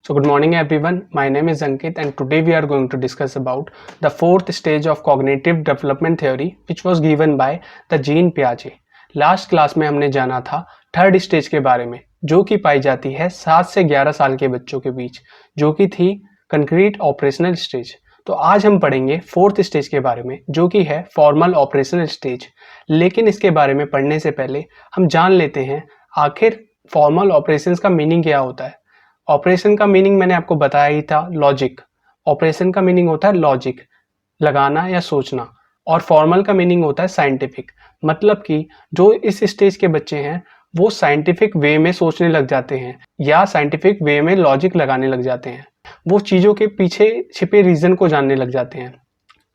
So good morning everyone, my name is Ankit and today we are going to discuss about the fourth stage of cognitive development theory which was given by the Jean Piaget. Last class में हमने जाना था third stage के बारे में जो कि पाई जाती है 7 से 11 साल के बच्चों के बीच, जो कि थी कंक्रीट ऑपरेशनल स्टेज। तो आज हम पढ़ेंगे फोर्थ स्टेज के बारे में जो कि है फॉर्मल ऑपरेशनल स्टेज। लेकिन इसके बारे में पढ़ने से पहले हम जान लेते हैं आखिर फॉर्मल ऑपरेशंस का मीनिंग क्या होता है। ऑपरेशन का मीनिंग मैंने आपको बताया ही था, लॉजिक। ऑपरेशन का मीनिंग होता है लॉजिक, लगाना या सोचना, और फॉर्मल का मीनिंग होता है साइंटिफिक। मतलब कि जो इस स्टेज के बच्चे हैं वो साइंटिफिक वे में सोचने लग जाते हैं या साइंटिफिक वे में लॉजिक लगाने लग जाते हैं। वो चीज़ों के पीछे छिपे रीज़न को जानने लग जाते हैं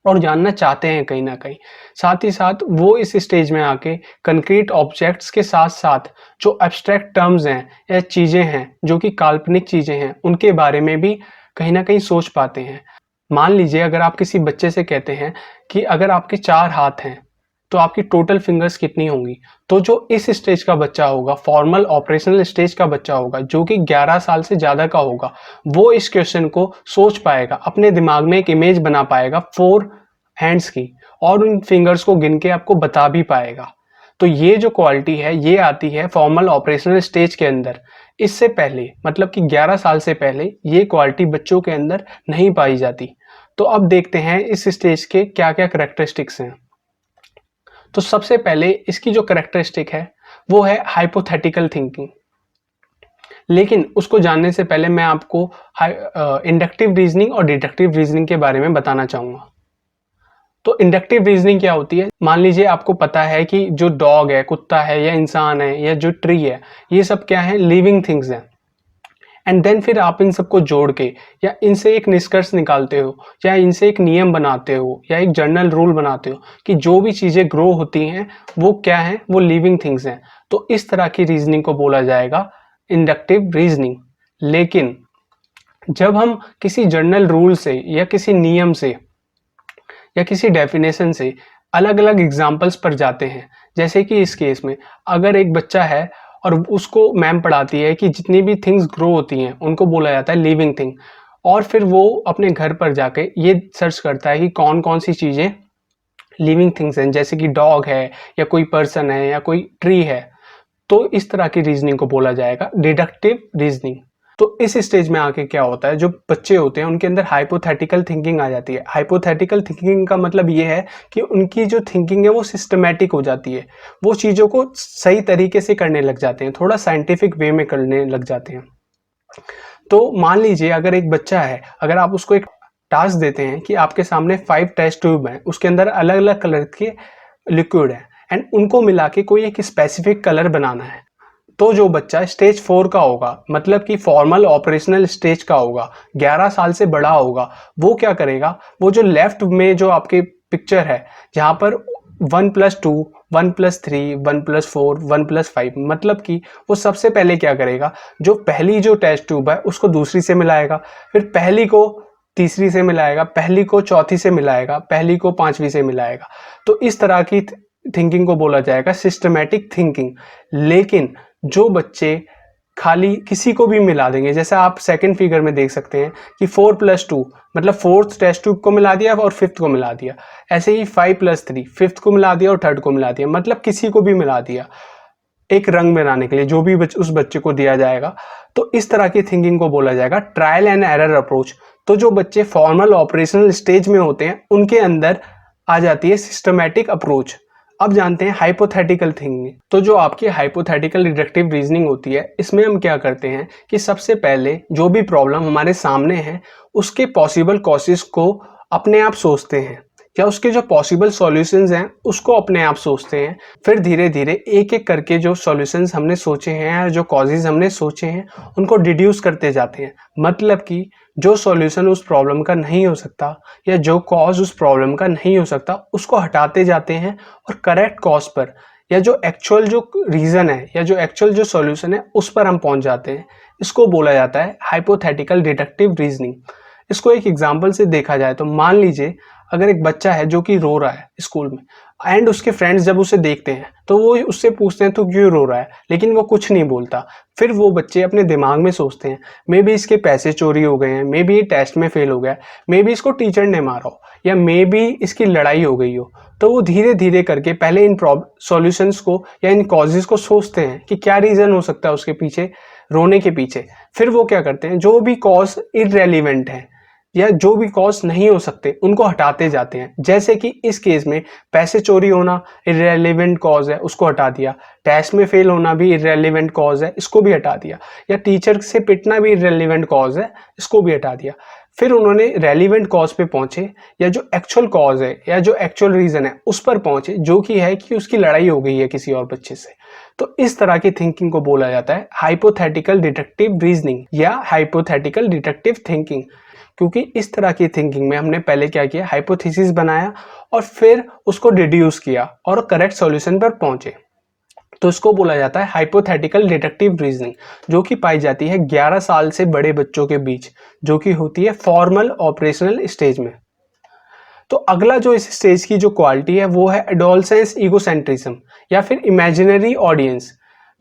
और जानना चाहते हैं कहीं ना कहीं। साथ ही साथ वो इस स्टेज में आके कंक्रीट ऑब्जेक्ट्स के साथ साथ जो एब्स्ट्रैक्ट टर्म्स हैं या चीज़ें हैं जो कि काल्पनिक चीज़ें हैं उनके बारे में भी कहीं ना कहीं सोच पाते हैं। मान लीजिए अगर आप किसी बच्चे से कहते हैं कि अगर आपके 4 हाथ हैं तो आपकी टोटल फिंगर्स कितनी होंगी, तो जो इस स्टेज का बच्चा होगा, फॉर्मल ऑपरेशनल स्टेज का बच्चा होगा जो कि 11 साल से ज़्यादा का होगा, वो इस क्वेश्चन को सोच पाएगा, अपने दिमाग में एक इमेज बना पाएगा 4 हैंड्स की और उन फिंगर्स को गिन के आपको बता भी पाएगा। तो ये जो क्वालिटी है ये आती है फॉर्मल ऑपरेशनल स्टेज के अंदर। इससे पहले मतलब कि 11 साल से पहले ये क्वालिटी बच्चों के अंदर नहीं पाई जाती। तो अब देखते हैं इस स्टेज के क्या क्या करैक्टरिस्टिक्स हैं। तो सबसे पहले इसकी जो करैक्टरिस्टिक है वो है हाइपोथेटिकल थिंकिंग। लेकिन उसको जानने से पहले मैं आपको इंडक्टिव रीजनिंग और डिडक्टिव रीजनिंग के बारे में बताना चाहूँगा। तो इंडक्टिव रीजनिंग क्या होती है? मान लीजिए आपको पता है कि जो डॉग है, कुत्ता है या इंसान है या जो ट्री है, ये सब क्या है? लिविंग थिंग्स हैं। एंड देन फिर आप इन सबको जोड़ के या इनसे एक निष्कर्ष निकालते हो या इनसे एक नियम बनाते हो या एक जनरल रूल बनाते हो कि जो भी चीज़ें ग्रो होती हैं वो क्या है? वो लिविंग थिंग्स हैं। तो इस तरह की रीजनिंग को बोला जाएगा इंडक्टिव रीजनिंग। लेकिन जब हम किसी जनरल रूल से या किसी नियम से या किसी डेफिनेशन से अलग अलग एग्जाम्पल्स पर जाते हैं, जैसे कि इस केस में अगर एक बच्चा है और उसको मैम पढ़ाती है कि जितनी भी थिंग्स ग्रो होती हैं उनको बोला जाता है लिविंग थिंग, और फिर वो अपने घर पर जाके ये सर्च करता है कि कौन कौन सी चीज़ें लिविंग थिंग्स हैं, जैसे कि डॉग है या कोई पर्सन है या कोई ट्री है। तो इस तरह की रीजनिंग को बोला जाएगा डिडक्टिव रीजनिंग। तो इस स्टेज में आके क्या होता है, जो बच्चे होते हैं उनके अंदर हाइपोथेटिकल थिंकिंग आ जाती है। हाइपोथेटिकल थिंकिंग का मतलब ये है कि उनकी जो थिंकिंग है वो सिस्टमैटिक हो जाती है, वो चीज़ों को सही तरीके से करने लग जाते हैं, थोड़ा साइंटिफिक वे में करने लग जाते हैं। तो मान लीजिए अगर एक बच्चा है, अगर आप उसको एक टास्क देते हैं कि आपके सामने 5 टेस्ट ट्यूब हैं, उसके अंदर अलग अलग कलर के लिक्विड है एंड उनको मिला के कोई एक स्पेसिफिक कलर बनाना है, तो जो बच्चा स्टेज 4 का होगा, मतलब कि फॉर्मल ऑपरेशनल स्टेज का होगा, 11 साल से बड़ा होगा, वो क्या करेगा? वो जो लेफ्ट में जो आपके पिक्चर है जहाँ पर 1+2, 1+3, 1+4, 1+5, मतलब कि वो सबसे पहले क्या करेगा? जो पहली जो टेस्ट ट्यूब है उसको दूसरी से मिलाएगा, फिर पहली को तीसरी से मिलाएगा, पहली को चौथी से मिलाएगा, पहली को 5वीं से मिलाएगा। तो इस तरह की थिंकिंग को बोला जाएगा सिस्टमैटिक थिंकिंग। लेकिन जो बच्चे खाली किसी को भी मिला देंगे, जैसे आप सेकंड फिगर में देख सकते हैं कि 4+2 मतलब 4th टेस्ट ट्यूब को मिला दिया और 5th को मिला दिया, ऐसे ही 5+3 5th को मिला दिया और 3rd को मिला दिया, मतलब किसी को भी मिला दिया एक रंग बनाने के लिए जो भी उस बच्चे को दिया जाएगा। तो इस तरह की थिंकिंग को बोला जाएगा ट्रायल एंड एरर अप्रोच। तो जो बच्चे फॉर्मल ऑपरेशनल स्टेज में होते हैं उनके अंदर आ जाती है सिस्टमैटिक अप्रोच। अब जानते हैं हाइपोथेटिकल थिंकिंग। तो जो आपकी हाइपोथेटिकल डिडक्टिव रीजनिंग होती है, इसमें हम क्या करते हैं कि सबसे पहले जो भी प्रॉब्लम हमारे सामने है उसके पॉसिबल कॉजेस को अपने आप सोचते हैं या उसके जो पॉसिबल सॉल्यूशंस हैं उसको अपने आप सोचते हैं। फिर धीरे धीरे एक एक करके जो सॉल्यूशंस हमने सोचे हैं या जो कॉजेज हमने सोचे हैं उनको डिड्यूस करते जाते हैं। मतलब कि जो सॉल्यूशन उस प्रॉब्लम का नहीं हो सकता या जो कॉज उस प्रॉब्लम का नहीं हो सकता उसको हटाते जाते हैं और करेक्ट कॉज पर या जो एक्चुअल जो रीज़न है या जो एक्चुअल जो सॉल्यूशन है उस पर हम पहुंच जाते हैं। इसको बोला जाता है हाइपोथेटिकल डिडक्टिव रीजनिंग। इसको एक एग्जाम्पल से देखा जाए तो मान लीजिए अगर एक बच्चा है जो कि रो रहा है स्कूल में, एंड उसके फ्रेंड्स जब उसे देखते हैं तो वो उससे पूछते हैं तू क्यों रो रहा है, लेकिन वो कुछ नहीं बोलता। फिर वो बच्चे अपने दिमाग में सोचते हैं मे बी इसके पैसे चोरी हो गए हैं, मे बी ये टेस्ट में फेल हो गया, मे बी इसको टीचर ने मारा हो, या मे बी इसकी लड़ाई हो गई हो। तो वो धीरे धीरे करके पहले इन सॉल्यूशंस को या इन कॉजेज को सोचते हैं कि क्या रीजन हो सकता है उसके पीछे, रोने के पीछे। फिर वो क्या करते हैं, जो भी कॉज इररेलेवेंट है या जो भी कॉज नहीं हो सकते उनको हटाते जाते हैं। जैसे कि इस केस में पैसे चोरी होना इररेलेवेंट कॉज है, उसको हटा दिया। टेस्ट में फेल होना भी इररेलेवेंट कॉज है, इसको भी हटा दिया। या टीचर से पिटना भी इररेलेवेंट कॉज है, इसको भी हटा दिया। फिर उन्होंने रेलिवेंट कॉज पे पहुंचे, या जो एक्चुअल कॉज है या जो एक्चुअल रीजन है उस पर पहुंचे, जो कि है कि उसकी लड़ाई हो गई है किसी और बच्चे से। तो इस तरह की थिंकिंग को बोला जाता है हाइपोथेटिकल डिडक्टिव रीजनिंग या हाइपोथेटिकल डिडक्टिव थिंकिंग। क्योंकि इस तरह की थिंकिंग में हमने पहले क्या किया, हाइपोथेसिस बनाया और फिर उसको डिड्यूस किया और करेक्ट सॉल्यूशन पर पहुंचे। तो इसको बोला जाता है हाइपोथेटिकल डिडक्टिव रीजनिंग, जो कि पाई जाती है 11 साल से बड़े बच्चों के बीच, जो कि होती है फॉर्मल ऑपरेशनल स्टेज में। तो अगला जो इस स्टेज की जो क्वालिटी है वो है एडोलसेंस ईगोसेंट्रिज्म या फिर इमेजिनरी ऑडियंस।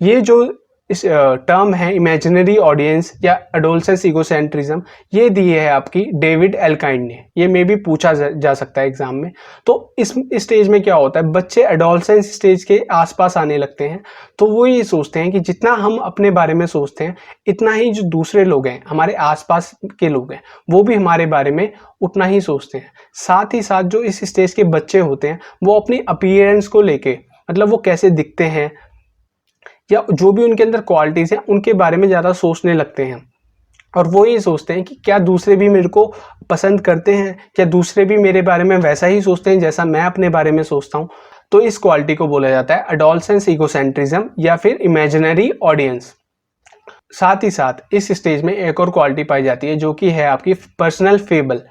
ये जो इस टर्म है इमेजिनरी ऑडियंस या एडोलसेंस ईगोसेंट्रिज्म, ये दी है आपकी डेविड एल्काइन ने। ये में भी पूछा जा सकता है एग्जाम में। तो इस स्टेज में क्या होता है, बच्चे एडोलसेंस स्टेज के आसपास आने लगते हैं। तो वो ये सोचते हैं कि जितना हम अपने बारे में सोचते हैं, इतना ही जो दूसरे लोग हैं, हमारे आसपास के लोग हैं, वो भी हमारे बारे में उतना ही सोचते हैं। साथ ही साथ जो इस स्टेज के बच्चे होते हैं वो अपनी अपीयरेंस को लेके, मतलब वो कैसे दिखते हैं या जो भी उनके अंदर क्वालिटीज हैं उनके बारे में ज़्यादा सोचने लगते हैं। और वो ये सोचते हैं कि क्या दूसरे भी मेरे को पसंद करते हैं, क्या दूसरे भी मेरे बारे में वैसा ही सोचते हैं जैसा मैं अपने बारे में सोचता हूँ। तो इस क्वालिटी को बोला जाता है एडोलसेंस ईगोसेंट्रिज्म या फिर इमेजिनरी ऑडियंस। साथ ही साथ इस स्टेज में एक और क्वालिटी पाई जाती है जो कि है आपकी पर्सनल फेबल।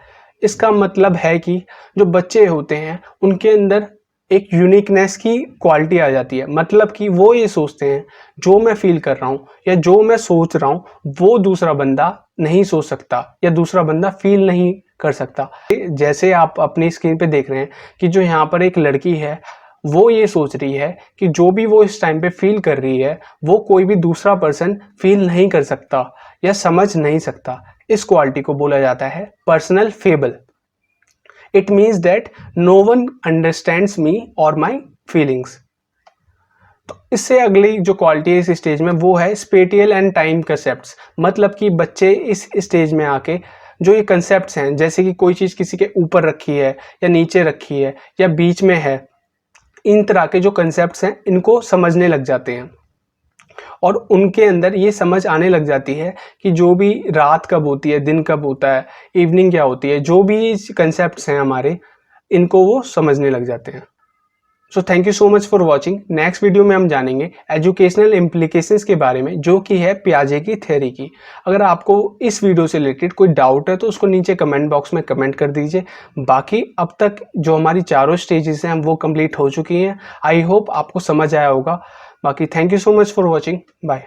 इसका मतलब है कि जो बच्चे होते हैं उनके अंदर एक यूनिकनेस की क्वालिटी आ जाती है। मतलब कि वो ये सोचते हैं जो मैं फील कर रहा हूँ या जो मैं सोच रहा हूँ वो दूसरा बंदा नहीं सोच सकता या दूसरा बंदा फील नहीं कर सकता। जैसे आप अपनी स्क्रीन पे देख रहे हैं कि जो यहाँ पर एक लड़की है वो ये सोच रही है कि जो भी वो इस टाइम पे फील कर रही है वो कोई भी दूसरा पर्सन फील नहीं कर सकता या समझ नहीं सकता। इस क्वालिटी को बोला जाता है personal fable. It means that no one understands me or my feelings। तो इससे अगली जो क्वालिटी है इस स्टेज में वो है स्पेटियल एंड टाइम कंसेप्ट्स। मतलब कि बच्चे इस स्टेज में आके जो ये कंसेप्ट्स हैं, जैसे कि कोई चीज़ किसी के ऊपर रखी है या नीचे रखी है या बीच में है, इन तरह के जो कंसेप्ट्स हैं इनको समझने लग जाते हैं। और उनके अंदर ये समझ आने लग जाती है कि जो भी रात कब होती है, दिन कब होता है, इवनिंग क्या होती है, जो भी कंसेप्ट्स हैं हमारे, इनको वो समझने लग जाते हैं। So thank you so much for watching. Next video में हम जानेंगे एजुकेशनल इम्प्लीकेशंस के बारे में, जो कि है पियाजे की थ्योरी की। अगर आपको इस वीडियो से रिलेटेड कोई डाउट है तो उसको नीचे कमेंट बॉक्स में कमेंट कर दीजिए। बाकी अब तक जो हमारी चारों स्टेजेस हैं वो कंप्लीट हो चुकी हैं। आई होप आपको समझ आया होगा। बाकी thank you so much for watching. Bye.